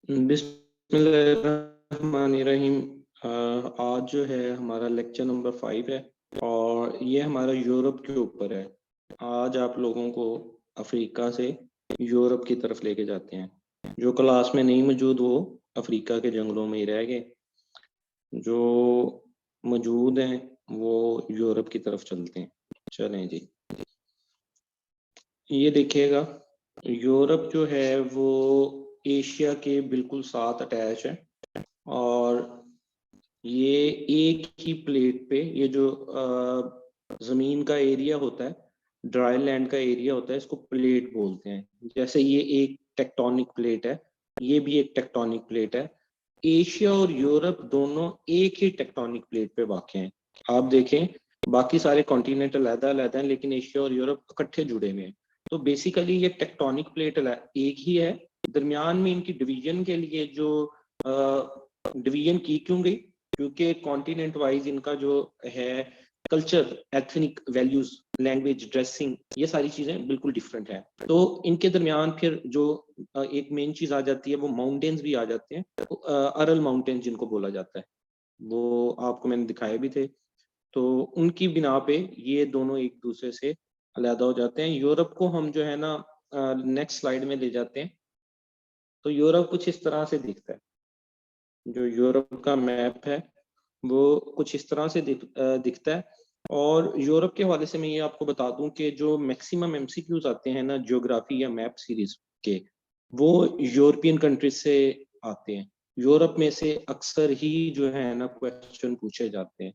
बिस्मिल्लाहिर्रहमानिर्रहीम। आज जो है हमारा लेक्चर नंबर 5 है और ये हमारा यूरोप के ऊपर है। आज आप लोगों को अफ्रीका से यूरोप की तरफ लेके जाते हैं। जो क्लास में नहीं मौजूद वो अफ्रीका के जंगलों में ही रह गए, जो मौजूद हैं वो यूरोप की तरफ चलते हैं। चलें जी, ये देखिएगा, यूरोप जो है वो एशिया के बिल्कुल साथ अटैच है और ये एक ही प्लेट पे, ये जो जमीन का एरिया होता है, ड्राई लैंड का एरिया होता है, इसको प्लेट बोलते हैं। जैसे ये एक टेक्टोनिक प्लेट है, ये भी एक टेक्टोनिक प्लेट है। एशिया और यूरोप दोनों एक ही टेक्टोनिक प्लेट पे वाक़ हैं। आप देखें, बाकी सारे कॉन्टिनेंट अलग-अलग हैं, लेकिन एशिया और यूरोप इकट्ठे जुड़े हुए हैं। तो बेसिकली ये टेक्टोनिक प्लेट एक ही है। दरमियान में इनकी डिवीजन के लिए जो डिवीजन की क्यों गई, क्योंकि कॉन्टिनेंट वाइज इनका जो है culture, ethnic values, language, dressing, ये सारी चीजें बिल्कुल डिफरेंट है। तो इनके दरमियान फिर जो एक मेन चीज आ जाती है वो माउंटेन्स भी आ जाते हैं। तो अरल माउंटेन जिनको बोला जाता है, वो आपको मैंने दिखाए भी थे। तो उनकी बिना पे ये दोनों एक दूसरे से अलग हो जाते हैं। यूरोप को हम जो है ना नेक्स्ट स्लाइड में ले जाते हैं। तो यूरोप कुछ इस तरह से दिखता है। जो यूरोप का मैप है वो कुछ इस तरह से दिखता है। और यूरोप के हवाले से मैं ये आपको बता दूं कि जो मैक्सिमम एमसीक्यूज आते हैं ना ज्योग्राफी या मैप सीरीज के, वो यूरोपियन कंट्रीज से आते हैं। यूरोप में से अक्सर ही जो है ना क्वेश्चन पूछे जाते हैं।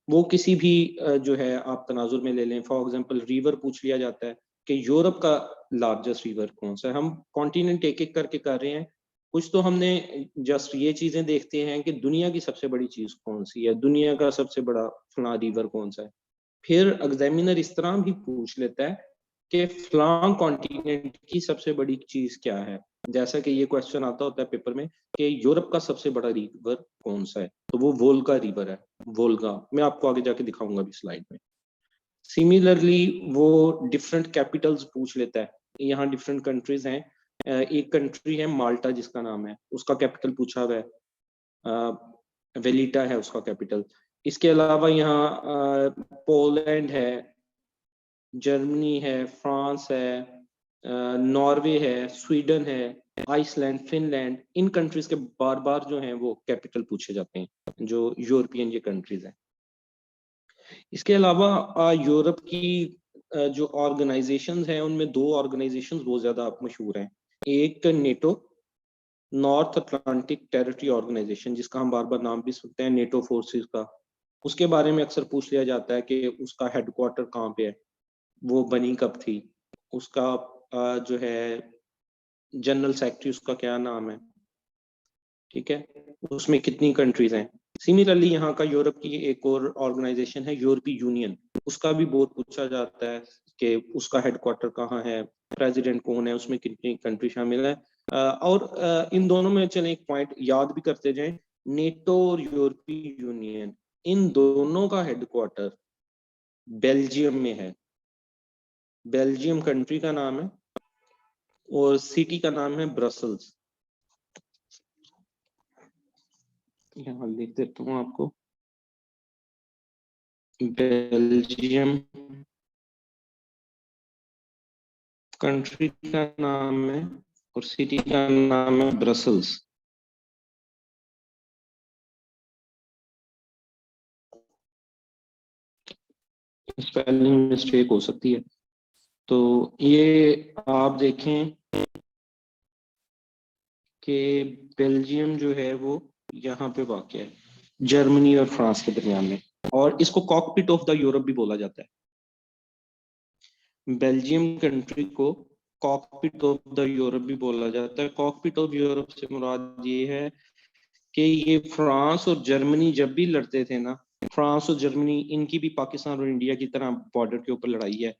वो किसी भी जो है आप तनाजुर में ले लें, फॉर एग्जांपल रिवर पूछ लिया जाता है कि यूरोप का लार्जेस्ट रिवर कौन सा है। हम कॉन्टिनेंट एक एक करके कर रहे हैं। कुछ तो हमने जस्ट ये चीजें देखते हैं कि दुनिया की सबसे बड़ी चीज कौन सी है, दुनिया का सबसे बड़ा फला रिवर कौन सा है। फिर एग्जामिनर इस तरह भी पूछ लेता है कि फलां कॉन्टिनेंट की सबसे बड़ी चीज क्या है। जैसा कि ये क्वेश्चन आता होता है पेपर में कि यूरोप का सबसे बड़ा रिवर कौन सा है, तो वो वोल्गा रिवर है। वोल्गा मैं आपको आगे जाके दिखाऊंगा भी स्लाइड में। सिमिलरली वो डिफरेंट कैपिटल्स पूछ लेता है। यहाँ डिफरेंट कंट्रीज हैं। एक कंट्री है माल्टा जिसका नाम है, उसका कैपिटल पूछा हुआ है, वेलिटा है उसका कैपिटल। इसके अलावा यहाँ पोलैंड है, जर्मनी है, फ्रांस है, नॉर्वे है, स्वीडन है, आइसलैंड, फिनलैंड, इन कंट्रीज के बार बार जो हैं वो कैपिटल पूछे जाते हैं, जो यूरोपियन ये कंट्रीज हैं। इसके अलावा यूरोप की जो ऑर्गेनाइजेशंस हैं उनमें दो ऑर्गेनाइजेशंस बहुत ज्यादा मशहूर हैं। एक NATO, North Atlantic Territory Organization, जिसका हम बार बार नाम भी सुनते हैं नेटो फोर्सेस का। उसके बारे में अक्सर पूछ लिया जाता है कि उसका हेडक्वार्टर कहाँ पे है, वो बनी कब थी, उसका जो है जनरल सेक्रेटरी उसका क्या नाम है, ठीक है, उसमें कितनी कंट्रीज हैं। सिमिलरली यहाँ का यूरोप की एक और ऑर्गेनाइजेशन है यूरोपीय यूनियन, उसका भी बहुत पूछा जाता है कि उसका हेडक्वार्टर कहाँ है, प्रेसिडेंट कौन है, उसमें कितनी कंट्री शामिल है। और इन दोनों में चले एक पॉइंट याद भी करते जाएं, नेटो और यूरोपीय यूनियन, इन दोनों का हेडक्वार्टर बेल्जियम में है। बेल्जियम कंट्री का नाम है और सिटी का नाम है ब्रसल्स। यहाँ लिख देता हूँ आपको, बेल्जियम कंट्री का नाम है और सिटी का नाम है ब्रसल्स। स्पेलिंग मिस्टेक हो सकती है। तो ये आप देखें कि बेल्जियम जो है वो यहाँ पे वाक़ है, जर्मनी और फ्रांस के दरमियान में, और इसको कॉकपिट ऑफ द यूरोप भी बोला जाता है। बेल्जियम कंट्री को कॉकपिट ऑफ द यूरोप भी बोला जाता है। कॉकपिट ऑफ यूरोप से मुराद ये है कि ये फ्रांस और जर्मनी जब भी लड़ते थे ना, फ्रांस और जर्मनी, इनकी भी पाकिस्तान और इंडिया की तरह बॉर्डर के ऊपर लड़ाई है,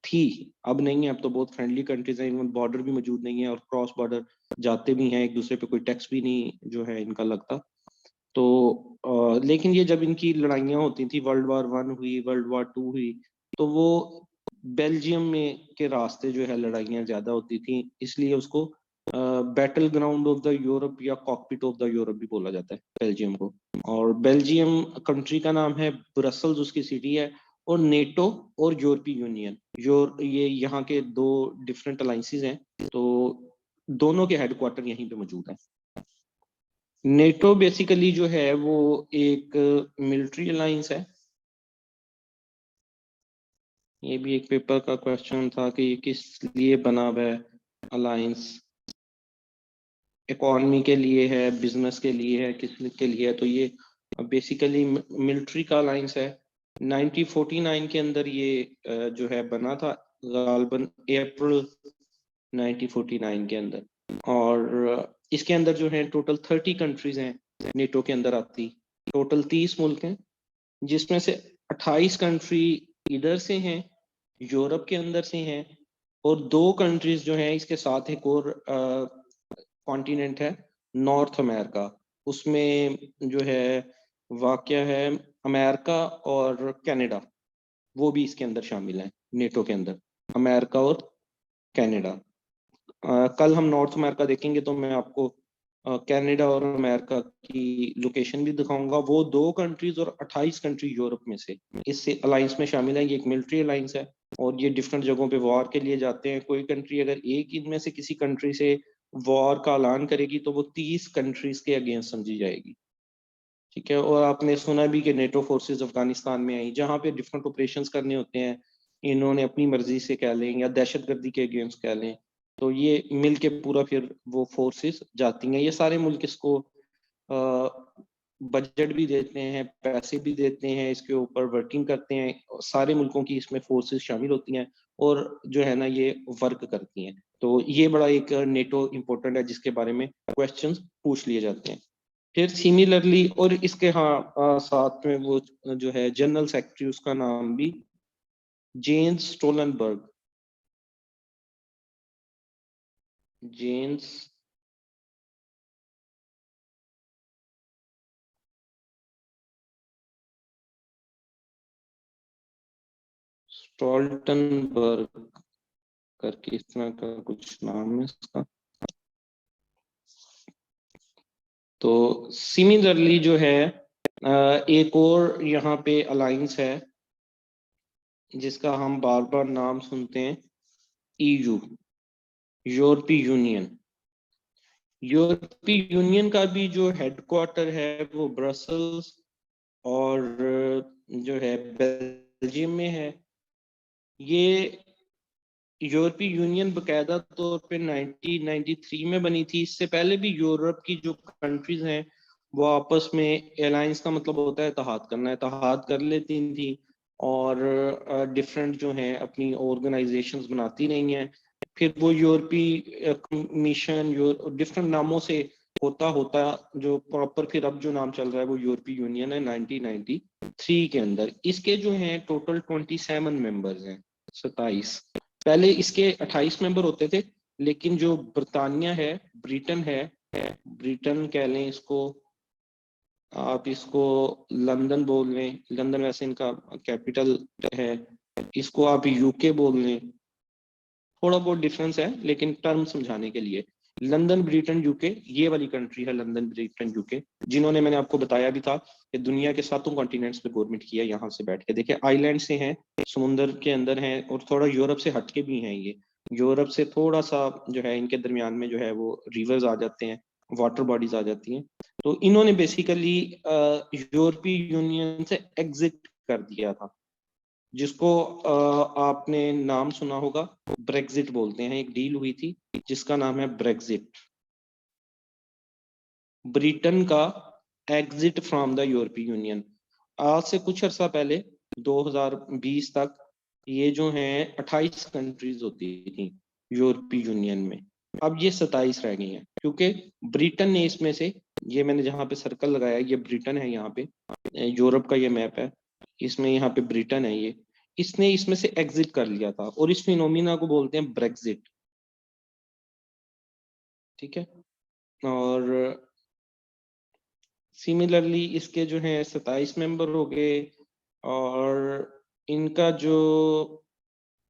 थी। अब नहीं है, अब तो बहुत फ्रेंडली कंट्रीज हैं, इनमें बॉर्डर भी मौजूद नहीं है और क्रॉस बॉर्डर जाते भी हैं एक दूसरे पे, कोई टैक्स भी नहीं जो है इनका लगता। तो लेकिन ये जब इनकी लड़ाइयाँ होती थी, वर्ल्ड वॉर 1 हुई, वर्ल्ड वॉर 2 हुई, तो वो बेल्जियम में के रास्ते जो है लड़ाइयाँ ज्यादा होती थी, इसलिए उसको battle ground of the Europe या कॉकपिट ऑफ द यूरोप भी बोला जाता है बेल्जियम को। और बेल्जियम कंट्री का नाम है ब्रसल्स, उसकी सिटी है। और नेटो और यूरोपीय यूनियन, ये यहाँ के दो डिफरेंट अलाइंसेस हैं, तो दोनों के हेडक्वार्टर यहीं पे मौजूद है। नेटो बेसिकली जो है वो एक मिलिट्री अलायंस है। ये भी एक पेपर का क्वेश्चन था कि ये किस लिए बना हुआ है अलायंस, इकोनॉमी के लिए है, बिजनेस के लिए है, किस के लिए है? तो ये बेसिकली मिलिट्री का अलायंस है। 1949 के अंदर ये जो है बना था, गालबन अप्रैल 1949 के अंदर। और इसके अंदर जो है टोटल 30 कंट्रीज हैं नेटो के अंदर आती। टोटल 30 मुल्क हैं, जिसमें से 28 कंट्री इधर से हैं, यूरोप के अंदर से हैं, और 2 कंट्रीज जो हैं इसके साथ एक और कॉन्टिनेंट है नॉर्थ अमेरिका, उसमें जो है वाक़या है अमेरिका और कनाडा, वो भी इसके अंदर शामिल है नेटो के अंदर, अमेरिका और कनाडा। कल हम नॉर्थ अमेरिका देखेंगे तो मैं आपको कनाडा और अमेरिका की लोकेशन भी दिखाऊंगा। वो 2 कंट्रीज और 28 कंट्री यूरोप में से इस अलायंस में शामिल है। ये एक मिलिट्री अलायंस है और ये डिफरेंट जगहों पे वॉर के लिए जाते हैं। कोई कंट्री अगर एक इनमें से किसी कंट्री से वॉर का ऐलान करेगी तो वो 30 कंट्रीज के अगेंस्ट समझी जाएगी, ठीक है। और आपने सुना भी कि नेटो फोर्सेस अफगानिस्तान में आई, जहाँ पे डिफरेंट ऑपरेशंस करने होते हैं, इन्होंने अपनी मर्जी से कह लें या दहशतगर्दी के अगेंस्ट कह लें, तो ये मिल के पूरा फिर वो फोर्सेस जाती हैं। ये सारे मुल्क इसको बजट भी देते हैं, पैसे भी देते हैं, इसके ऊपर वर्किंग करते हैं। सारे मुल्कों की इसमें फोर्सेस शामिल होती हैं और जो है ना ये वर्क करती हैं। तो ये बड़ा एक नेटो इम्पोर्टेंट है जिसके बारे में क्वेश्चंस पूछ लिए जाते हैं। फिर सिमिलरली और इसके साथ में वो जो है जनरल सेक्रेटरी, उसका नाम भी जेन्स स्टोलनबर्ग, जेन्स स्टोल्टनबर्ग करके इस तरह का कुछ नाम है इसका। तो सिमिलरली जो है एक और यहाँ पे अलायंस है जिसका हम बार बार नाम सुनते हैं, ईयू, यूरोपीय यूनियन। यूरोपीय यूनियन का भी जो हेडक्वार्टर है वो ब्रसल्स और जो है बेल्जियम में है। ये यूरोपीय यूनियन बकायदा तौर पे 1993 में बनी थी। इससे पहले भी यूरोप की जो कंट्रीज हैं वो आपस में, अलायंस का मतलब होता है इत्तेहाद करना, इत्तेहाद कर लेती थी और डिफरेंट जो हैं अपनी ऑर्गेनाइजेशंस बनाती रही हैं। फिर वो यूरोपीय कमीशन डिफरेंट नामों से होता होता जो प्रॉपर फिर अब जो नाम चल रहा है वो यूरोपीय यूनियन है 1993 के अंदर। इसके जो हैं टोटल 27 मेंबर्स हैं, 27। पहले इसके 28 मेंबर होते थे, लेकिन जो ब्रिटानिया है, ब्रिटेन है, ब्रिटेन कह लें इसको, आप इसको लंदन बोल लें, लंदन वैसे इनका कैपिटल है, इसको आप यूके बोल लें, थोड़ा बहुत डिफरेंस है लेकिन टर्म समझाने के लिए। लंदन ब्रिटेन यूके, ये वाली कंट्री है लंदन ब्रिटेन यूके, जिन्होंने मैंने आपको बताया भी था कि दुनिया के 7 कॉन्टिनेंट्स पे गवर्नमेंट किया। यहाँ से बैठ के देखिए, आइलैंड से हैं, समुंदर के अंदर हैं और थोड़ा यूरोप से हटके भी हैं। ये यूरोप से थोड़ा सा जो है इनके दरमियान में जो है वो रिवर्स आ जाते हैं, वाटर बॉडीज आ जाती हैं। तो इन्होंने बेसिकली यूरोपीय यूनियन से एग्जिट कर दिया था, जिसको आपने नाम सुना होगा, ब्रेक्जिट बोलते हैं। एक डील हुई थी जिसका नाम है ब्रेक्जिट, ब्रिटेन का एग्जिट फ्रॉम द यूरोपीय यूनियन। आज से कुछ अर्सा पहले 2020 तक ये जो हैं 28 कंट्रीज होती थी यूरोपीय यूनियन में, अब ये 27 रह गई हैं, क्योंकि ब्रिटेन ने इसमें से, ये मैंने जहाँ पे सर्कल लगाया ये ब्रिटेन है, यहाँ पे यूरोप का ये मैप है, इसमें यहाँ पे ब्रिटेन है, ये इसने इसमें से एग्जिट कर लिया था और इस फिनोमिना को बोलते हैं ब्रेक्जिट, ठीक है। और सिमिलरली इसके जो है 27 मेंबर हो गए। और इनका जो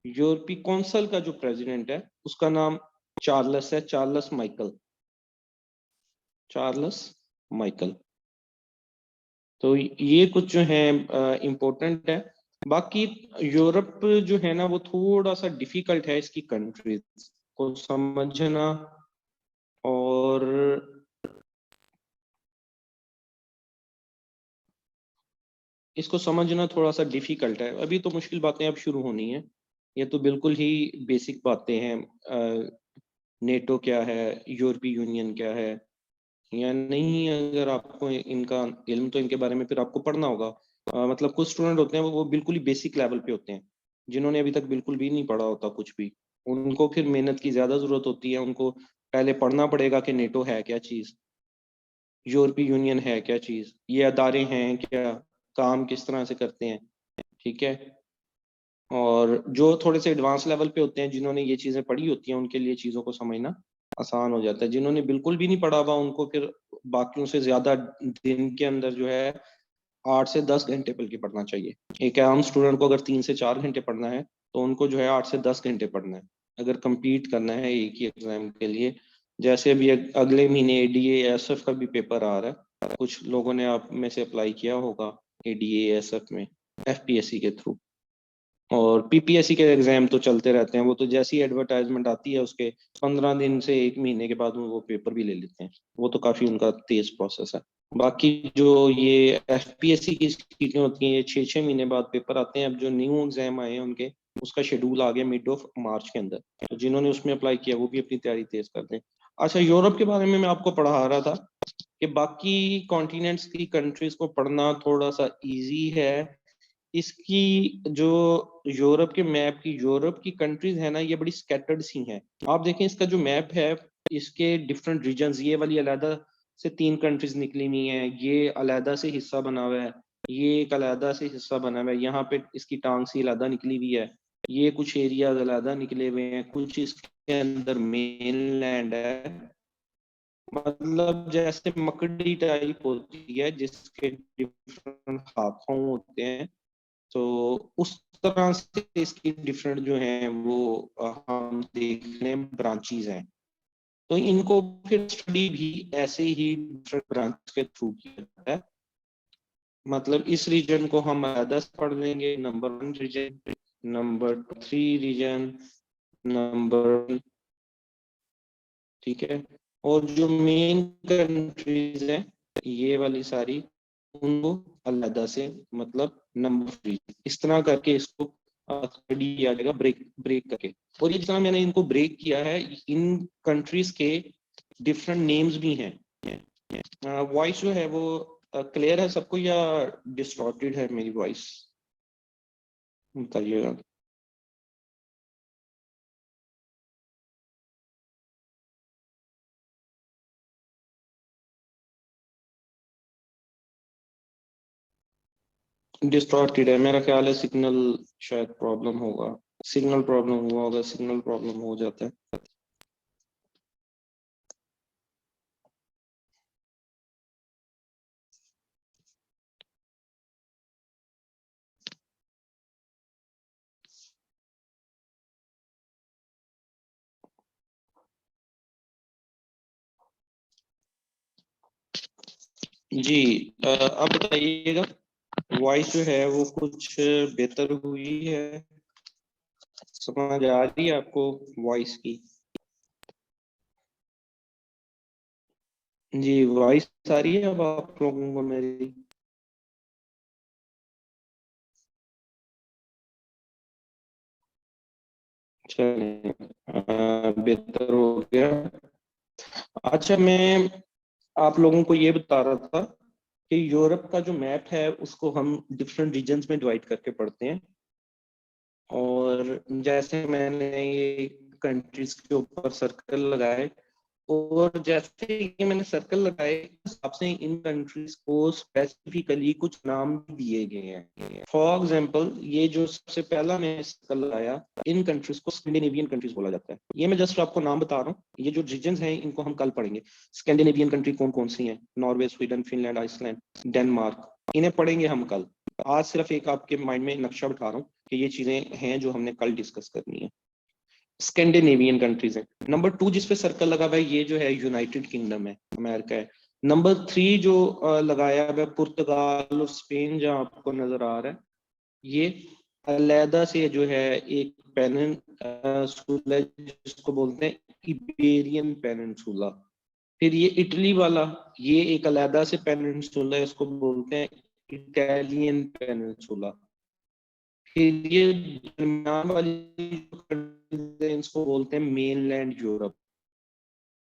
यूरोपीय काउंसिल का जो प्रेसिडेंट है उसका नाम चार्ल्स है, चार्ल्स माइकल। Charles Michael. तो ये कुछ जो है इम्पोर्टेंट है। बाकी यूरोप जो है ना वो थोड़ा सा डिफिकल्ट है, इसकी कंट्रीज को समझना और इसको समझना थोड़ा सा डिफिकल्ट है। अभी तो मुश्किल बातें अब शुरू होनी है, ये तो बिल्कुल ही बेसिक बातें हैं। नेटो क्या है, यूरोपीय यूनियन क्या है या नहीं, अगर आपको इनका इल्म तो इनके बारे में फिर आपको पढ़ना होगा। मतलब कुछ स्टूडेंट होते हैं वो बिल्कुल ही बेसिक लेवल पे होते हैं, जिन्होंने अभी तक बिल्कुल भी नहीं पढ़ा होता कुछ भी। उनको फिर मेहनत की ज्यादा जरूरत होती है, उनको पहले पढ़ना पड़ेगा कि नेटो है क्या चीज, यूरोपीय यूनियन है क्या चीज, ये अदारे हैं क्या, काम किस तरह से करते हैं। ठीक है। और जो थोड़े से एडवांस लेवल पे होते हैं, जिन्होंने ये चीजें पढ़ी होती हैं, उनके लिए चीजों को समझना आसान हो जाता है। जिन्होंने बिल्कुल भी नहीं पढ़ा हुआ उनको फिर बाकियों से ज्यादा दिन के अंदर जो है 8 से 10 घंटे बल्कि पढ़ना चाहिए। एक आम स्टूडेंट को अगर 3 से 4 घंटे पढ़ना है तो उनको जो है 8 से 10 घंटे पढ़ना है, अगर compete करना है एक ही एग्जाम के लिए। जैसे अभी अगले महीने ADA-ASF का भी पेपर आ रहा है, कुछ लोगों ने आप में से अप्लाई किया होगा ADA-ASF में FPSC के थ्रू। और PPSC के एग्जाम तो चलते रहते हैं, वो तो जैसी एडवर्टाइजमेंट आती है उसके 15 दिन से 1 महीने के बाद वो पेपर भी ले लेते हैं। वो तो काफी उनका तेज प्रोसेस है। बाकी जो ये FPSC की सीटें होती हैं, ये 6-6 महीने बाद पेपर आते हैं। अब जो न्यू एग्जाम आए हैं उनके, उसका शेड्यूल आ गया मिड ऑफ मार्च के अंदर, तो जिन्होंने उसमें अप्लाई किया वो भी अपनी तैयारी तेज कर दें। अच्छा, यूरोप के बारे में मैं आपको पढ़ा रहा था कि बाकी कॉन्टिनेंट्स की कंट्रीज को पढ़ना थोड़ा सा इजी है। इसकी जो यूरोप की कंट्रीज है ना, ये बड़ी स्कैटर्ड सी हैं। आप देखें इसका जो मैप है, इसके डिफरेंट रीजन्स, ये वाली अलहदा से 3 कंट्रीज निकली हुई हैं, ये अलहदा से हिस्सा बना हुआ है, ये एक अलहदा से हिस्सा बना हुआ है, यहाँ पे इसकी टांग सी अलहदा निकली हुई है, ये कुछ एरिया अलहदा निकले हुए हैं, कुछ इसके अंदर मेन लैंड है। मतलब जैसे मकड़ी टाइप होती है जिसके डिफरेंट हाथों होते हैं, तो उस तरह से इसकी डिफरेंट जो है वो हम देख रहे हैं ब्रांचेस हैं। तो इनको फिर स्टडी भी ऐसे ही डिफरेंट ब्रांच के थ्रू किया जाता है। मतलब इस रीजन को हम अलग से पढ़ लेंगे, number 1 region, number 3 region, number, ठीक है। और जो मेन कंट्रीज हैं ये वाली सारी, उनको अलग से मतलब नंबर 3, इस तरह करके इसको स्टडी किया जाएगा ब्रेक ब्रेक करके। और ये जितना मैंने इनको ब्रेक किया है, इन कंट्रीज के डिफरेंट नेम्स भी हैं। वॉइस जो है वो क्लियर है सबको या डिस्टॉर्टेड है मेरी वॉइस, बताइएगा। डिस्टॉर्टेड है मेरा ख्याल है, सिग्नल शायद प्रॉब्लम होगा, सिग्नल प्रॉब्लम हुआ होगा, सिग्नल प्रॉब्लम हो जाता है। जी, अब बताइएगा, वॉइस जो है वो कुछ बेहतर हुई है, समझ आ रही है आपको वॉइस की? जी, वॉइस आ रही है अब आप लोगों को मेरी? चलिए, बेहतर हो गया। अच्छा, मैं आप लोगों को ये बता रहा था कि यूरोप का जो मैप है उसको हम डिफरेंट रीजन्स में डिवाइड करके पढ़ते हैं। और जैसे मैंने ये कंट्रीज के ऊपर सर्कल लगाए, और जैसे ये मैंने सर्कल लगाए उस हिसाब से इन कंट्रीज को स्पेसिफिकली कुछ नाम भी दिए गए हैं। फॉर एग्जांपल, ये जो सबसे पहला मैंने सर्कल लगाया, इन कंट्रीज को स्कैंडिनेवियन कंट्रीज बोला जाता है। ये मैं जस्ट आपको नाम बता रहा हूँ, ये जो रीजन्स हैं इनको हम कल पढ़ेंगे। स्कैंडिनेवियन कंट्री कौन कौन सी हैं? Norway, Sweden, Finland, Iceland, Denmark. इन्हें पढ़ेंगे हम कल। आज सिर्फ एक आपके माइंड में नक्शा बिठा रहा हूँ कि ये चीजें हैं जो हमने कल डिस्कस करनी है। स्कैंडिनेवियन कंट्रीज है। नंबर 2 जिसपे सर्कल लगा हुआ है, ये जो है यूनाइटेड किंगडम है, अमेरिका है। नंबर 3 जो लगाया है पुर्तगाल और स्पेन, जहाँ आपको नजर आ रहा है, ये अलहदा से जो है एक पेनिनसुला जिसको बोलते हैं इबेरियन पेनिनसुला। फिर ये इटली वाला, ये एक अलहदा से पेनिनसुला है, इसको बोलते हैं इटालियन पेनिनसुला। फिर ये दरमियान वाली जो countries हैं, इसको बोलते हैं मेनलैंड यूरोप।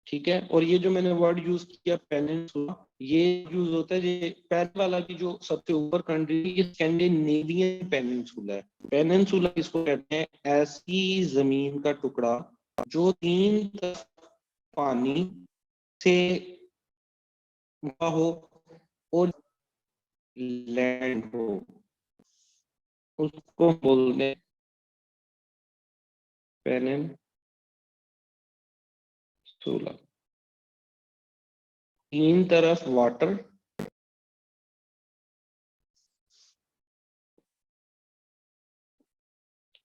ठीक है, और ये जो मैंने वर्ड यूज किया पेनिनसुला, ये यूज होता है, ये पहले वाला की जो सबसे ऊपर कंट्री, ये स्कैंडिनेवियन पेनिनसुला है। पेनिनसुला किसको कहते हैं? ऐसी जमीन का टुकड़ा जो तीन तरफ पानी से ढका हो और लैंड हो, उसको बोलते हैं पेनिनसुला। तीन तरफ वाटर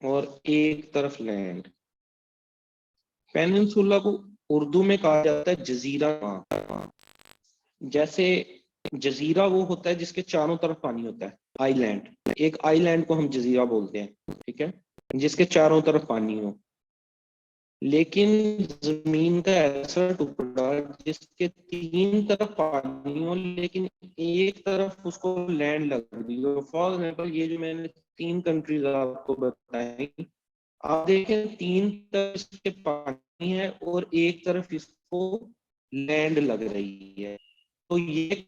और एक तरफ लैंड। पेनिनसुला को उर्दू में कहा जाता है जजीरा। जैसे जजीरा वो होता है जिसके चारों तरफ पानी होता है, आइलैंड। एक आइलैंड को हम जजीरा बोलते हैं, ठीक है, जिसके चारों तरफ पानी हो। लेकिन जमीन का ऐसा टुकड़ा जिसके तीन तरफ पानी हो लेकिन एक तरफ उसको लैंड लग रही हो। फॉर एग्जाम्पल, ये जो मैंने तीन कंट्रीज आपको बताई, आप देखें तीन तरफ इसके पानी है और एक तरफ इसको लैंड लग रही है, तो ये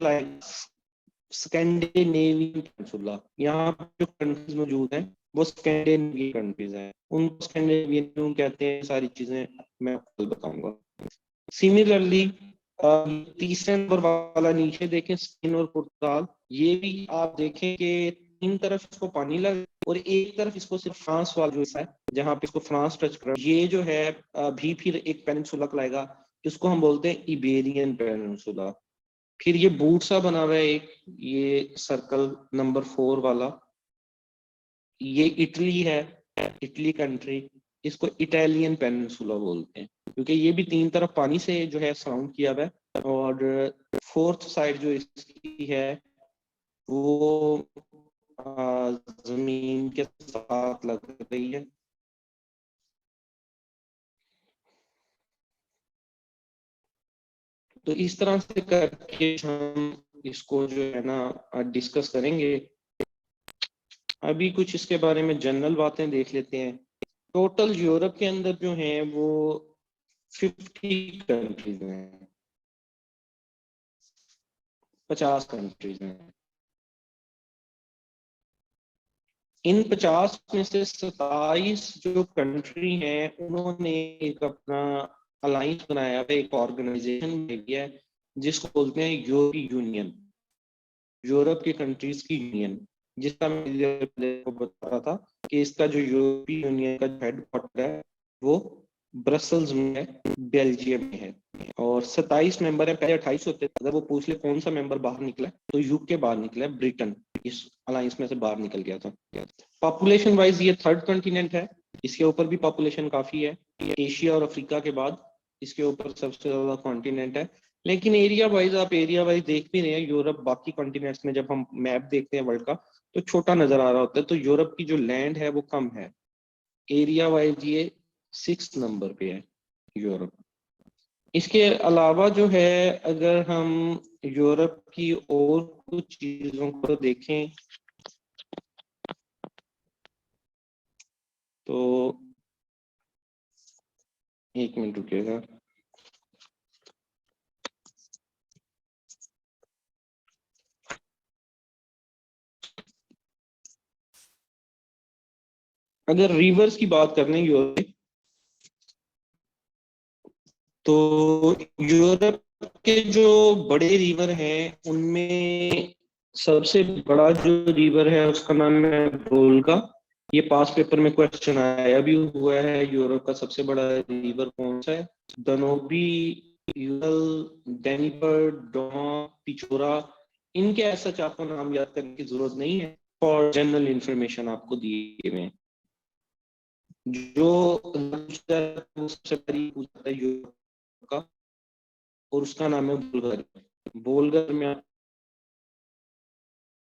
स्कैंडिनेवियन पेनिनसुला। यहाँ पे जो कंट्रीज मौजूद हैं वो स्कैंडिनेवियन कंट्रीज हैं, उनको स्कैंडिनेवियन क्यों कहते हैं, सारी चीजें मैं आपको बताऊंगा। सिमिलरली तीसरे नंबर वाला नीचे देखें, स्पेन और पुर्तगाल, ये भी आप देखें कि तीन तरफ इसको पानी लगा और एक तरफ इसको सिर्फ फ्रांस वाला जो है, जहाँ पे इसको फ्रांस टच कर, ये जो है भी फिर एक पेनिनसुला कहलाएगा, इसको हम बोलते हैं इबेरियन पेनिनसुला। फिर ये बूट सा बना हुआ है एक, ये सर्कल नंबर 4 वाला, ये इटली है, इटली कंट्री, इसको इटालियन पेनिनसुला बोलते हैं क्योंकि ये भी तीन तरफ पानी से जो है सराउंड किया हुआ है। और फोर्थ साइड जो इसकी है वो जमीन के साथ लग रही है। तो इस तरह से करके हम इसको जो है ना डिस्कस करेंगे। अभी कुछ इसके बारे में जनरल बातें देख लेते हैं। टोटल यूरोप के अंदर जो है वो 50 कंट्रीज हैं, 50 कंट्रीज हैं। इन 50 में से 27 जो कंट्री हैं उन्होंने एक अपना अलायंस बनाया है, एक ऑर्गेनाइजेशन किया है जिसको बोलते हैं यूरोपीय यूनियन, यूरोप की कंट्रीज की यूनियन। जिसका मैं को बता रहा था कि इसका जो यूरोपीय यूनियन का हेडक्वार्टर है वो ब्रसल्स में है, बेल्जियम में है। और 27 मेंबर है, पहले 28 होते थे। अगर वो पूछ ले कौन सा मेंबर बाहर निकला तो यूके बाहर निकला है, ब्रिटेन इस अलायंस में से बाहर निकल गया था। पॉपुलेशन वाइज ये थर्ड कॉन्टिनेंट है, इसके ऊपर भी पॉपुलेशन काफी है, एशिया और अफ्रीका के बाद इसके ऊपर सबसे ज्यादा कॉन्टिनेंट है। लेकिन एरिया वाइज, आप एरिया वाइज देख भी रहे हैं, यूरोप बाकी कॉन्टिनेंट्स में जब हम मैप देखते हैं वर्ल्ड का तो छोटा नजर आ रहा होता है, तो यूरोप की जो लैंड है वो कम है। एरिया वाइज ये 6 नंबर पे है यूरोप। इसके अलावा जो है, अगर हम यूरोप की और कुछ चीजों को देखें तो एक मिनट रुकिएगा। अगर रिवर्स की बात करने यूरोप, तो यूरोप के जो बड़े रिवर हैं उनमें सबसे बड़ा जो रिवर है उसका नाम है वोल्गा। ये पास पेपर में क्वेश्चन आया भी हुआ है, यूरोप का सबसे बड़ा रिवर कौन सा है? दनोबी, यूरल, डेनिपर, डॉन, पिचोरा। इनके ऐसा आपको नाम याद करने की जरूरत नहीं है, और जनरल इंफॉर्मेशन आपको दिए हुए हैं। जो सबसे बड़ी पूछता है यूरोप का, और उसका नाम है बुल्गारिया। वोल्गा में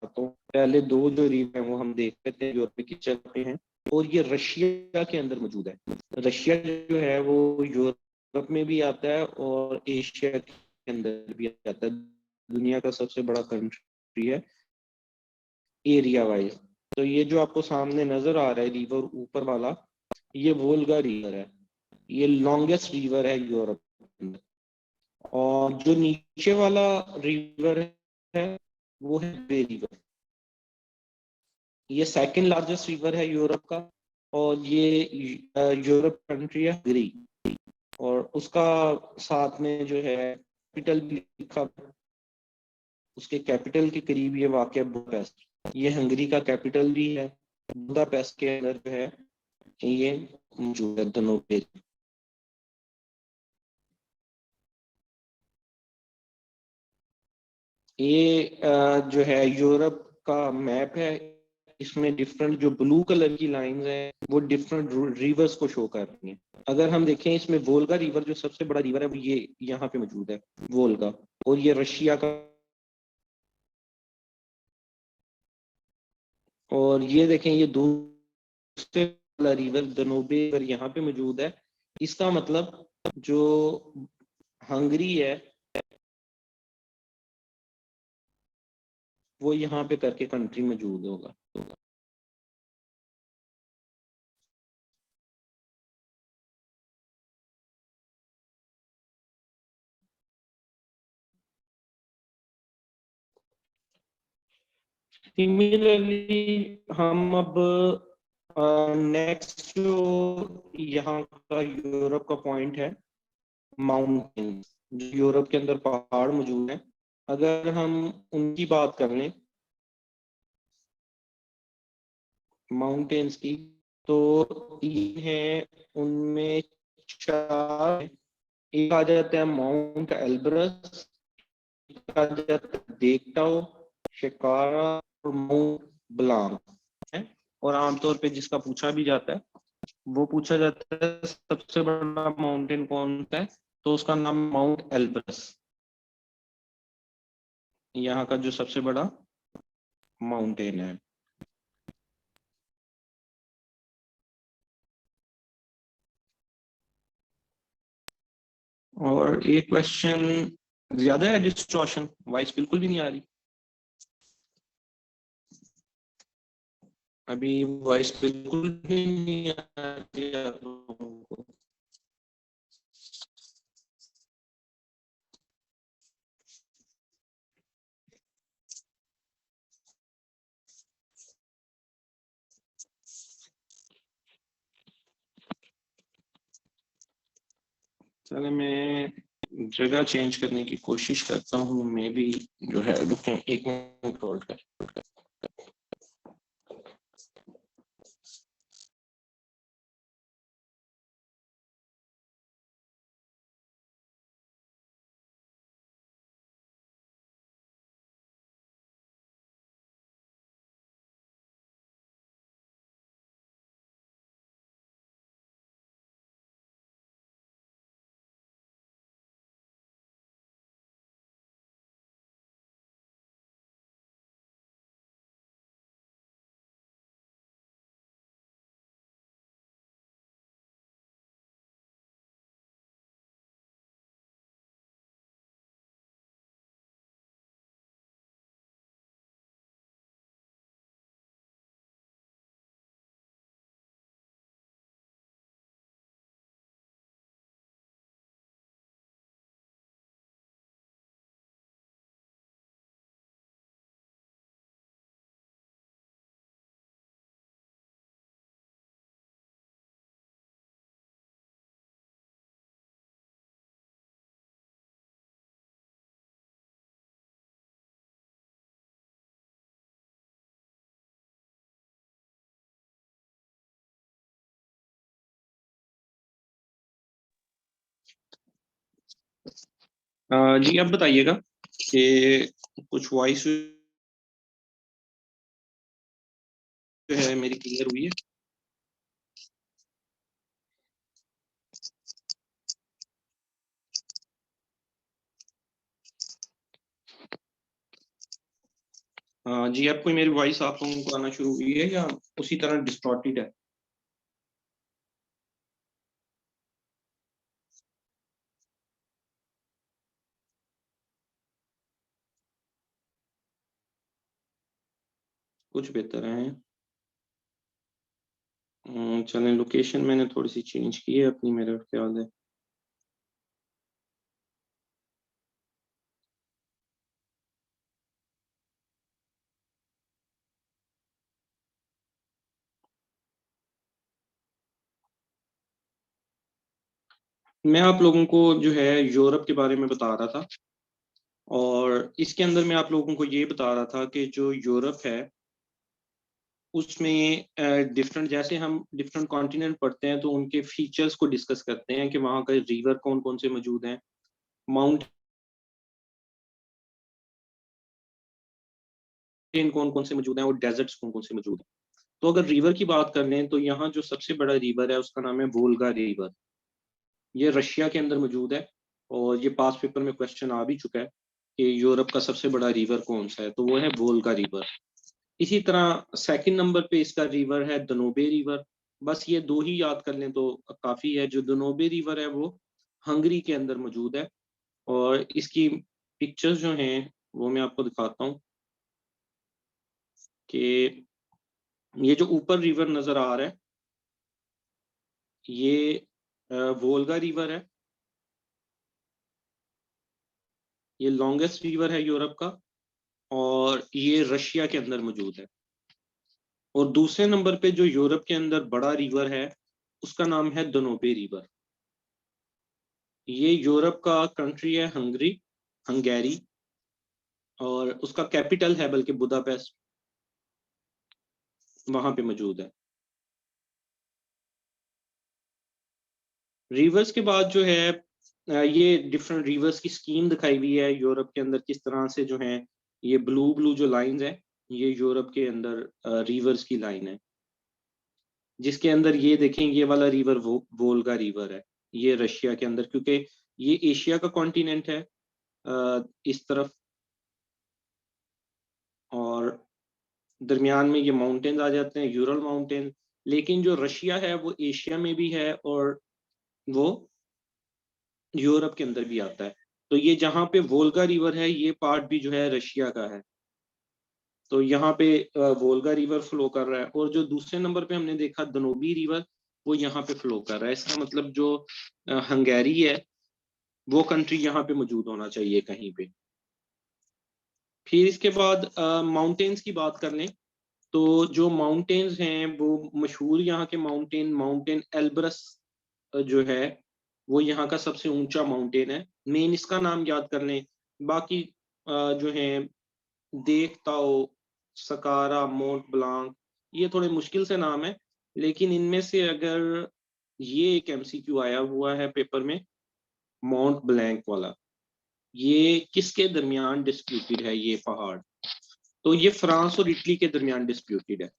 तो पहले दो जो रिवर है वो हम देख लेते हैं, यूरोप की जगह पे हैं, और ये रशिया के अंदर मौजूद है। रशिया जो है वो यूरोप में भी आता है और एशिया के अंदर भी आता है। दुनिया का सबसे बड़ा कंट्री है एरिया वाइज। तो ये जो आपको सामने नजर आ रहा है रिवर ऊपर वाला, ये वोल्गा रिवर है। ये लॉन्गेस्ट रिवर है यूरोप के अंदर। और जो नीचे वाला रिवर है वो है वे रिवर। ये सेकंड लार्जेस्ट रिवर है यूरोप का, और ये यूरोप कंट्री है हंगरी। और उसका साथ में जो है कैपिटल भी लिखा, उसके कैपिटल के करीब ये वाक़ बुडापेस्ट। ये हंगरी का कैपिटल भी है। बुडापेस्ट के अंदर जो है ये मौजूद है दनोबे। ये जो है यूरोप का मैप है। इसमें डिफरेंट जो ब्लू कलर की लाइंस हैं वो डिफरेंट रिवर्स को शो कर रही हैं। अगर हम देखें इसमें वोल्गा रिवर जो सबसे बड़ा रिवर है वो ये यहाँ पे मौजूद है, वोल्गा। और ये रशिया का, और ये देखें ये दूसरे वाला रिवर दनोबे रिवर यहाँ पे मौजूद है। इसका मतलब जो हंगरी है वो यहाँ पे करके कंट्री मौजूद होगा। सिमिलरली हम अब नेक्स्ट जो यहाँ का यूरोप का पॉइंट है, माउंटेन्स। जो यूरोप के अंदर पहाड़ मौजूद हैं, अगर हम उनकी बात कर लें माउंटेन्स की, तो तीन है उनमें, चार। एक आ जाता है माउंट एल्ब्रस, एक आ जाता है देखटाओ, शिकारा और माउंट ब्लांक है। और आमतौर पे जिसका पूछा भी जाता है, वो पूछा जाता है सबसे बड़ा माउंटेन कौन सा है, तो उसका नाम माउंट एल्ब्रस, यहाँ का जो सबसे बड़ा माउंटेन है। और एक क्वेश्चन ज्यादा है डिस्टॉर्शन, वॉइस बिल्कुल भी नहीं आ रही। अभी वॉइस बिल्कुल भी नहीं आ रही आप लोगों को। चलो मैं जगह चेंज करने की कोशिश करता हूँ, मे भी जो है, रुकें एक मिनट होल्ड कर। जी अब बताइएगा कि कुछ वॉइस जो है मेरी क्लियर हुई है। जी, आपको मेरी वॉइस आप लोगों को आना शुरू हुई है या उसी तरह डिस्टॉर्टेड है? कुछ बेहतर है। चलें, लोकेशन मैंने थोड़ी सी चेंज की है अपनी, मेरे ख्याल है। मैं आप लोगों को जो है यूरोप के बारे में बता रहा था, और इसके अंदर मैं आप लोगों को ये बता रहा था कि जो यूरोप है उसमें डिफरेंट, जैसे हम डिफरेंट कॉन्टिनेंट पढ़ते हैं तो उनके फीचर्स को डिस्कस करते हैं कि वहाँ का रिवर कौन कौन से मौजूद हैं, माउंटेन कौन कौन से मौजूद हैं, और डेजर्ट्स कौन कौन से मौजूद हैं। तो अगर रिवर की बात कर लें तो यहाँ जो सबसे बड़ा रिवर है उसका नाम है वोल्गा रिवर। ये रशिया के अंदर मौजूद है, और ये पास पेपर में क्वेश्चन आ भी चुका है कि यूरोप का सबसे बड़ा रिवर कौन सा है, तो वो है वोल्गा रिवर। इसी तरह सेकंड नंबर पे इसका रिवर है दनोबे रिवर। बस ये दो ही याद कर लें तो काफ़ी है। जो दनोबे रिवर है वो हंगरी के अंदर मौजूद है, और इसकी पिक्चर्स जो हैं वो मैं आपको दिखाता हूँ कि ये जो ऊपर रिवर नज़र आ रहा है ये वोल्गा रिवर है। ये लॉन्गेस्ट रिवर है यूरोप का, और ये रशिया के अंदर मौजूद है। और दूसरे नंबर पे जो यूरोप के अंदर बड़ा रिवर है उसका नाम है दनोबे रिवर। ये यूरोप का कंट्री है हंगरी, हंगेरी, और उसका कैपिटल है बल्कि बुदापेस्ट, वहां पे मौजूद है। रिवर्स के बाद जो है ये डिफरेंट रिवर्स की स्कीम दिखाई हुई है यूरोप के अंदर, किस तरह से जो है ये ब्लू ब्लू जो लाइंस है ये यूरोप के अंदर रिवर्स की लाइन है। जिसके अंदर ये देखें, ये वाला रिवर वोल्गा रिवर है। ये रशिया के अंदर, क्योंकि ये एशिया का कॉन्टिनेंट है इस तरफ, और दरमियान में ये माउंटेन्स आ जाते हैं, यूरल माउंटेन। लेकिन जो रशिया है वो एशिया में भी है, और वो यूरोप के अंदर भी आता है। तो ये जहाँ पे वोल्गा रिवर है ये पार्ट भी जो है रशिया का है। तो यहाँ पे वोल्गा रिवर फ्लो कर रहा है, और जो दूसरे नंबर पे हमने देखा दनोबी रिवर, वो यहाँ पे फ्लो कर रहा है। इसका मतलब जो हंगेरी है वो कंट्री यहाँ पे मौजूद होना चाहिए कहीं पे। फिर इसके बाद माउंटेन्स की बात कर लें तो जो माउंटेन्स हैं वो मशहूर यहाँ के माउंटेन, माउंटेन एल्ब्रस जो है वो यहाँ का सबसे ऊंचा माउंटेन है। मेन इसका नाम याद कर लें। बाकी जो है देखताओ, सकारा, मोंट ब्लांक, ये थोड़े मुश्किल से नाम है। लेकिन इनमें से अगर ये एक एमसीक्यू आया हुआ है पेपर में, माउंट ब्लैंक वाला, ये किसके दरमियान डिस्प्यूटेड है ये पहाड़? तो ये फ्रांस और इटली के दरमियान डिस्प्यूटेड है।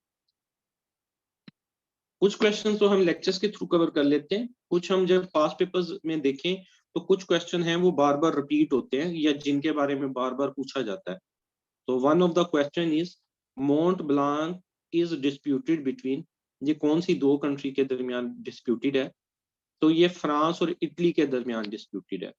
कुछ क्वेश्चन तो हम लेक्चर्स के थ्रू कवर कर लेते हैं, कुछ हम जब पास पेपर्स में देखें तो कुछ क्वेश्चन हैं वो बार बार रिपीट होते हैं या जिनके बारे में बार बार पूछा जाता है। तो one of the question is Mont Blanc is disputed between, ये कौन सी दो कंट्री के दरमियान डिस्प्यूटेड है? तो ये फ्रांस और इटली के दरमियान डिस्प्यूटेड है।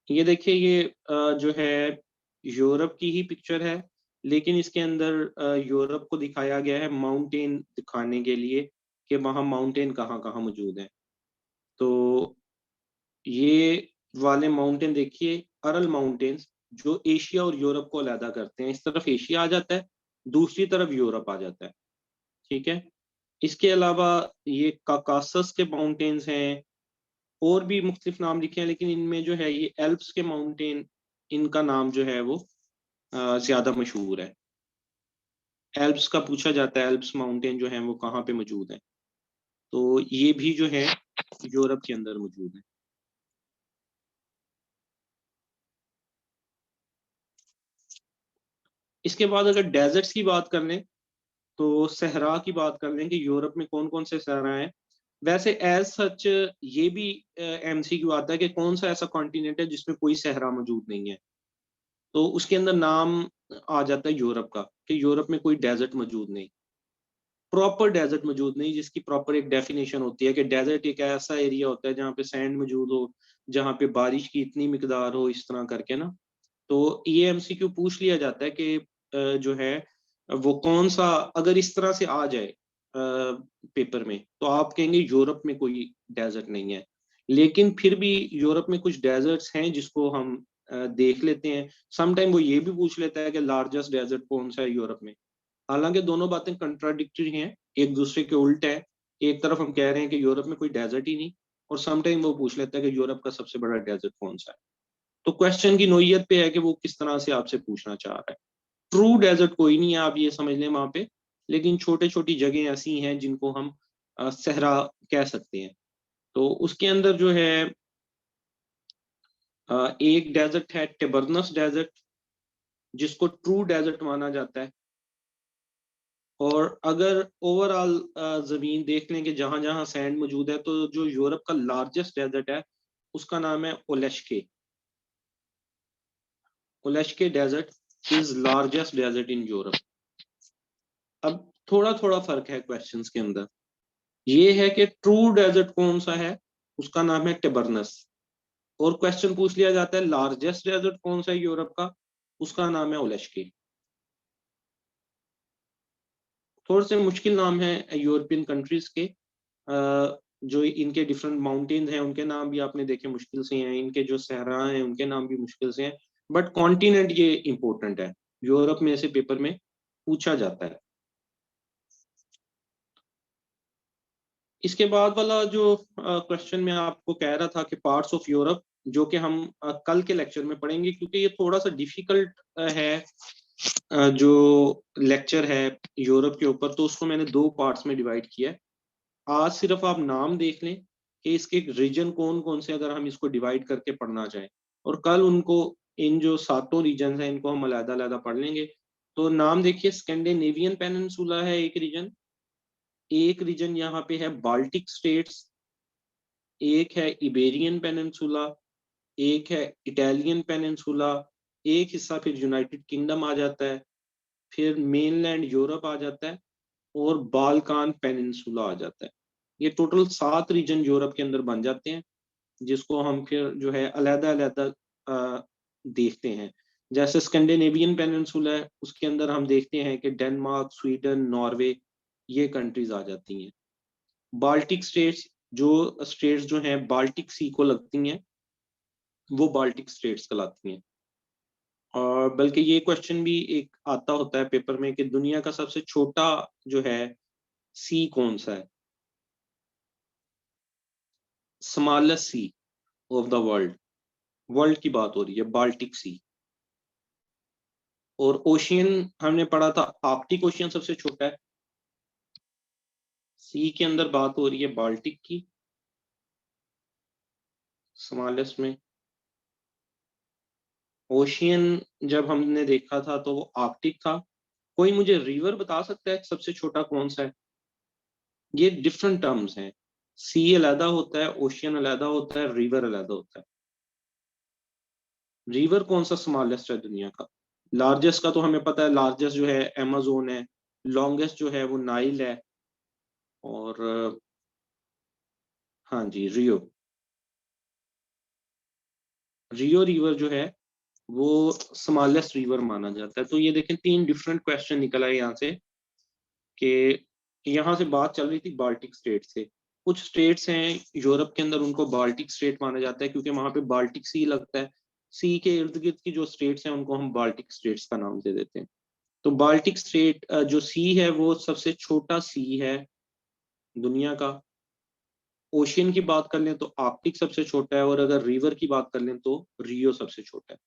ये देखिए, ये जो है यूरोप की ही पिक्चर है, लेकिन इसके अंदर यूरोप को दिखाया गया है माउंटेन दिखाने के लिए कि वहाँ माउंटेन कहाँ कहाँ मौजूद हैं। तो ये वाले माउंटेन देखिए, अरल माउंटेन्स, जो एशिया और यूरोप को अलहदा करते हैं। इस तरफ एशिया आ जाता है, दूसरी तरफ यूरोप आ जाता है। ठीक है। इसके अलावा ये काकासस के माउंटेन्स हैं, और भी मुख्तलिफ नाम लिखे हैं, लेकिन इनमें जो है ये एल्प्स के माउंटेन, इनका नाम जो है वो ज्यादा मशहूर है। एल्प्स का पूछा जाता है, एल्प्स माउंटेन जो है वो कहाँ पे मौजूद है? तो ये भी जो है यूरोप के अंदर मौजूद है। इसके बाद अगर डेजर्ट्स की बात कर लें तो सहरा की बात कर लें कि यूरोप में कौन कौन से सहरा हैं, वैसे एज सच ये भी एमसीक्यू आता है कि कौन सा ऐसा कॉन्टिनेंट है जिसमें कोई सहरा मौजूद नहीं है, तो उसके अंदर नाम आ जाता है यूरोप का, कि यूरोप में कोई डेजर्ट मौजूद नहीं, प्रॉपर डेजर्ट मौजूद नहीं, जिसकी प्रॉपर एक डेफिनेशन होती है कि डेजर्ट एक ऐसा एरिया होता है जहाँ पे सैंड मौजूद हो, जहाँ पे बारिश की इतनी मिकदार हो, इस तरह करके ना। तो ये एमसीक्यू पूछ लिया जाता है कि जो है वो कौन सा, अगर इस तरह से आ जाए पेपर में, तो आप कहेंगे यूरोप में कोई डेजर्ट नहीं है। लेकिन फिर भी यूरोप में कुछ डेजर्ट्स हैं जिसको हम देख लेते हैं। समटाइम वो ये भी पूछ लेता है कि लार्जेस्ट डेजर्ट कौन सा है यूरोप में। हालांकि दोनों बातें कंट्राडिक्टरी हैं, एक दूसरे के उल्ट है। एक तरफ हम कह रहे हैं कि यूरोप में कोई डेजर्ट ही नहीं, और समटाइम वो पूछ लेता है कि यूरोप का सबसे बड़ा डेजर्ट कौन सा है। तो क्वेश्चन की नोयत पे है कि वो किस तरह से आपसे पूछना चाह रहा है। ट्रू डेजर्ट कोई नहीं है, आप ये समझ लें वहां पे, लेकिन छोटे छोटी जगह ऐसी हैं जिनको हम सहरा कह सकते हैं। तो उसके अंदर जो है एक डेजर्ट है टिबरनस डेजर्ट, जिसको ट्रू डेजर्ट माना जाता है। और अगर ओवरऑल जमीन देख लें कि जहां जहां सैंड मौजूद है, तो जो यूरोप का लार्जेस्ट डेजर्ट है उसका नाम है Oleshky. Oleshky desert is largest desert in Europe. अब थोड़ा थोड़ा फर्क है क्वेश्चंस के अंदर। ये है कि ट्रू डेजर्ट कौन सा है, उसका नाम है टिबरनस। और क्वेश्चन पूछ लिया जाता है लार्जेस्ट डेजर्ट कौन सा है यूरोप का, उसका नाम है ओलेश्की। थोड़े से मुश्किल नाम है यूरोपियन कंट्रीज के। जो इनके डिफरेंट माउंटेन्स हैं उनके नाम भी आपने देखे मुश्किल से हैं, इनके जो सहरा हैं उनके नाम भी मुश्किल से हैं। बट कॉन्टिनेंट ये इंपॉर्टेंट है, यूरोप में से पेपर में पूछा जाता है। इसके बाद वाला जो क्वेश्चन मैं आपको कह रहा था कि पार्ट्स ऑफ यूरोप, जो कि हम कल के लेक्चर में पढ़ेंगे, क्योंकि ये थोड़ा सा डिफिकल्ट है जो लेक्चर है यूरोप के ऊपर, तो उसको मैंने दो पार्ट्स में डिवाइड किया है। आज सिर्फ आप नाम देख लें कि इसके रीजन कौन कौन से, अगर हम इसको डिवाइड करके पढ़ना चाहें, और कल उनको, इन जो सातों रीजन हैं इनको हम अलग-अलग पढ़ लेंगे। तो नाम देखिए, स्कैंडिनेवियन पेनिनसुला है एक रीजन, एक रीजन यहाँ पे है बाल्टिक स्टेट्स, एक है इबेरियन पेनिनसुला, एक है इटालियन पेनिनसुला, एक हिस्सा फिर यूनाइटेड किंगडम आ जाता है, फिर मेनलैंड यूरोप आ जाता है, और बालकान पेनिनसुला आ जाता है। ये टोटल 7 रीजन यूरोप के अंदर बन जाते हैं, जिसको हम फिर जो है अलग-अलग देखते हैं। जैसे स्कैंडिनेवियन पेनिनसुला है, उसके अंदर हम देखते हैं कि डेनमार्क, स्वीडन, नॉर्वे, ये कंट्रीज आ जाती हैं। बाल्टिक स्टेट्स, जो स्टेट्स जो हैं बाल्टिक सी को लगती हैं, वो बाल्टिक स्टेट्स कहलाती हैं। और बल्कि ये क्वेश्चन भी एक आता होता है पेपर में कि दुनिया का सबसे छोटा जो है सी कौन सा है, smallest sea of the world. World की बात हो रही है, बाल्टिक सी। और ओशियन हमने पढ़ा था, आर्कटिक ओशियन सबसे छोटा है। सी के अंदर बात हो रही है बाल्टिक की, स्मॉलेस्ट में। ओशियन जब हमने देखा था तो वो आर्कटिक था। कोई मुझे रिवर बता सकता है सबसे छोटा कौन सा है? ये डिफरेंट टर्म्स हैं। सी अलहदा होता है, ओशियन अलहदा होता है, रिवर अलहदा होता है। रिवर कौन सा स्मॉलेस्ट है दुनिया का? लार्जेस्ट का तो हमें पता है, लार्जेस्ट जो है अमेजोन है, लॉन्गेस्ट जो है वो नाइल है, और हाँ जी, रियो। रियो रिवर जो है वो स्मॉलेस्ट रिवर माना जाता है। तो ये देखें, 3 डिफरेंट क्वेश्चन निकल आए यहाँ से, कि यहाँ से बात चल रही थी बाल्टिक स्टेट से। कुछ स्टेट्स हैं यूरोप के अंदर, उनको बाल्टिक स्टेट माना जाता है क्योंकि वहां पे बाल्टिक सी लगता है। सी के इर्द गिर्द की जो स्टेट्स हैं उनको हम बाल्टिक स्टेट्स का नाम दे देते हैं। तो बाल्टिक स्टेट जो सी है वो सबसे छोटा सी है दुनिया का। ओशियन की बात कर लें तो आर्कटिक सबसे छोटा है, और अगर रिवर की बात कर लें तो रियो सबसे छोटा है।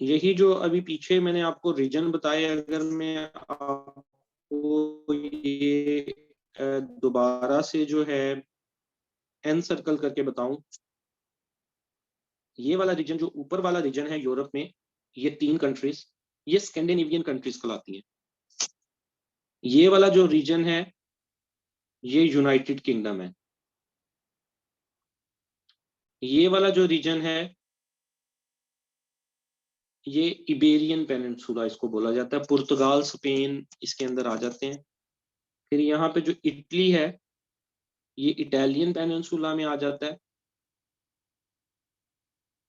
यही जो अभी पीछे मैंने आपको रीजन बताए, अगर मैं आपको ये दोबारा से जो है एन सर्कल करके बताऊं, ये वाला रीजन जो ऊपर वाला रीजन है यूरोप में, ये 3 कंट्रीज, ये स्कैंडिनेवियन कंट्रीज कहलाती हैं। ये वाला जो रीजन है ये यूनाइटेड किंगडम है। ये वाला जो रीजन है ये इबेरियन पेनिनसुला इसको बोला जाता है। पुर्तगाल, स्पेन इसके अंदर आ जाते हैं। फिर यहाँ पे जो इटली है ये इटालियन पेनिनसुला में आ जाता है।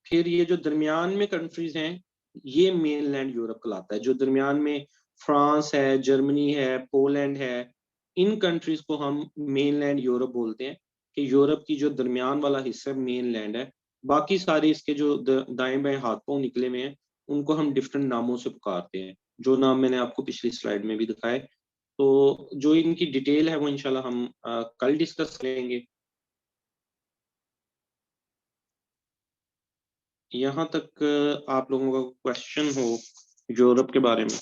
फिर ये जो दरमियान में कंट्रीज हैं ये मेनलैंड यूरोप कहलाता है। जो दरमियान में फ्रांस है, जर्मनी है, पोलैंड है, इन कंट्रीज को हम मेनलैंड यूरोप बोलते हैं कि यूरोप की जो दरमियान वाला हिस्सा मेनलैंड है। बाकी सारे इसके जो दाएं बाएं हाथ पांव निकले हुए हैं उनको हम डिफरेंट नामों से पुकारते हैं, जो नाम मैंने आपको पिछली स्लाइड में भी दिखाए। तो जो इनकी डिटेल है वो इंशाल्लाह हम कल डिस्कस करेंगे। यहाँ तक आप लोगों का क्वेश्चन हो यूरोप के बारे में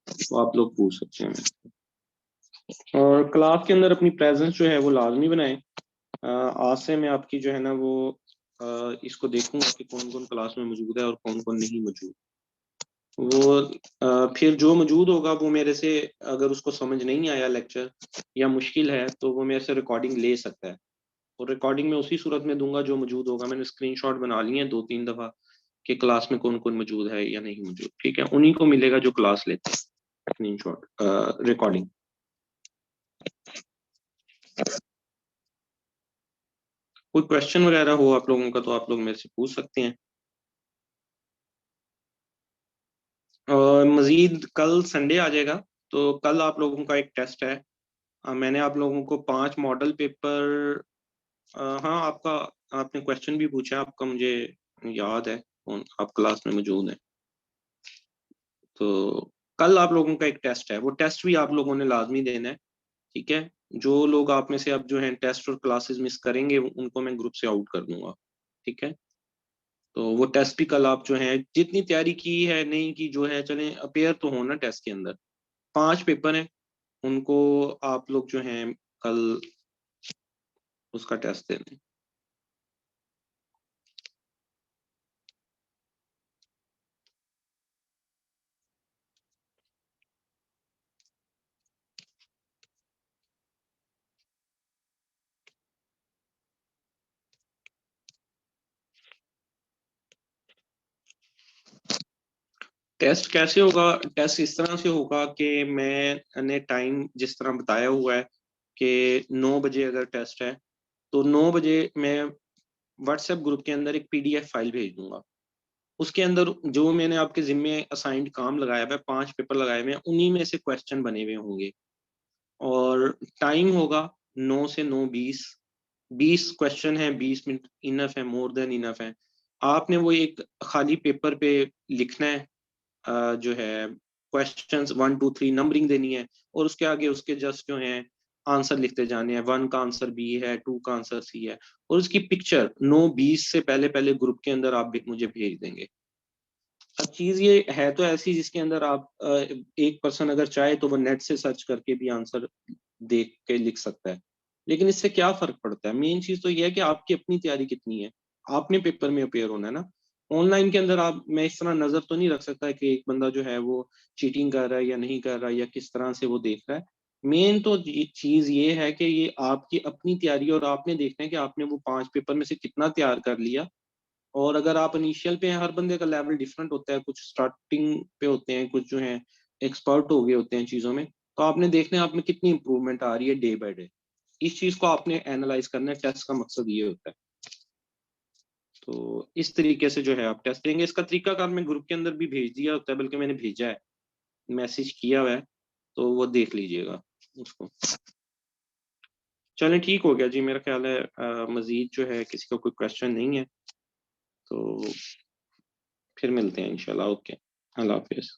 तो आप लोग पूछ सकते हैं। और क्लास के अंदर अपनी प्रेजेंस जो है वो लाजमी बनाएं। आज से मैं आपकी जो है ना वो इसको देखूंगा कि कौन कौन क्लास में मौजूद है और कौन कौन नहीं मौजूद। वो फिर जो मौजूद होगा वो मेरे से, अगर उसको समझ नहीं आया लेक्चर या मुश्किल है तो वो मेरे से रिकॉर्डिंग ले सकता है। और रिकॉर्डिंग में उसी सूरत में दूंगा जो मौजूद होगा। मैंने स्क्रीनशॉट बना लिए हैं 2-3 दफा कि क्लास में कौन कौन मौजूद है या नहीं मौजूद। ठीक है, उन्हीं को मिलेगा जो क्लास लेते हैं स्क्रीनशॉट रिकॉर्डिंग। कोई क्वेश्चन वगैरह हो आप लोगों का तो आप लोग मेरे से पूछ सकते हैं। और मजीद कल संडे आ जाएगा तो कल आप लोगों का एक टेस्ट है। मैंने आप लोगों को 5 मॉडल पेपर, हाँ आपका, आपने क्वेश्चन भी पूछा आपका, मुझे याद है कौन आप क्लास में मौजूद हैं। तो कल आप लोगों का एक टेस्ट है, वो टेस्ट भी आप लोगों ने लाजमी देना है। ठीक है, जो लोग आप में से अब जो है टेस्ट और क्लासेस मिस करेंगे उनको मैं ग्रुप से आउट कर दूंगा। ठीक है, तो वो टेस्ट भी कल आप जो है जितनी तैयारी की है नहीं की जो है, चले अपेयर तो होना टेस्ट के अंदर। 5 पेपर हैं, उनको आप लोग जो हैं कल उसका टेस्ट देना है। टेस्ट कैसे होगा? टेस्ट इस तरह से होगा कि मैंने टाइम जिस तरह बताया हुआ है कि 9 बजे अगर टेस्ट है तो 9 बजे मैं व्हाट्सएप ग्रुप के अंदर एक पीडीएफ फाइल भेज दूंगा। उसके अंदर जो मैंने आपके जिम्मे असाइंड काम लगाया हुआ है, 5 पेपर लगाए हुए हैं, उन्हीं में से क्वेश्चन बने हुए होंगे। और टाइम होगा 9 से 9:20। 20 क्वेश्चन है, 20 मिनट इनफ है, मोर देन इनफ है। आपने वो एक खाली पेपर पे लिखना है, जो है क्वेश्चंस 1 2 3 नंबरिंग देनी है और उसके आगे उसके जस्ट जो है आंसर लिखते जाने हैं। 1 का आंसर बी है, 2 का आंसर सी है, और उसकी पिक्चर 9:20 से पहले पहले ग्रुप के अंदर आप मुझे भेज देंगे। अब चीज ये है तो ऐसी जिसके अंदर आप एक पर्सन अगर चाहे तो वो नेट से सर्च करके भी आंसर देख के लिख सकता है। लेकिन इससे क्या फर्क पड़ता है? मेन चीज तो ये है कि आपकी अपनी तैयारी कितनी है। आपने पेपर में अपेयर होना है ना। ऑनलाइन के अंदर आप, मैं इस तरह नजर तो नहीं रख सकता कि एक बंदा जो है वो चीटिंग कर रहा है या नहीं कर रहा है या किस तरह से वो देख रहा है। मेन तो चीज ये है कि ये आपकी अपनी तैयारी, और आपने देखना है कि आपने वो 5 पेपर में से कितना तैयार कर लिया। और अगर आप इनिशियल पे हैं, हर बंदे का लेवल डिफरेंट होता है, कुछ स्टार्टिंग पे होते हैं, कुछ जो है एक्सपर्ट हो गए होते हैं चीजों में। तो आपने देखना है आप में कितनी इंप्रूवमेंट आ रही है डे बाय डे। इस चीज को आपने एनालाइज करना है। टेस्ट का मकसद ये होता है। तो इस तरीके से जो है आप टेस्ट देंगे। इसका तरीकाकार मैं ग्रुप के अंदर भी भेज दिया होता है, बल्कि मैंने भेजा है, मैसेज किया हुआ है, तो वो देख लीजिएगा उसको। चलें ठीक हो गया जी, मेरा ख्याल है मजीद जो है किसी का कोई क्वेश्चन नहीं है तो फिर मिलते हैं इंशाल्लाह। ओके, अल्लाह हाफिज।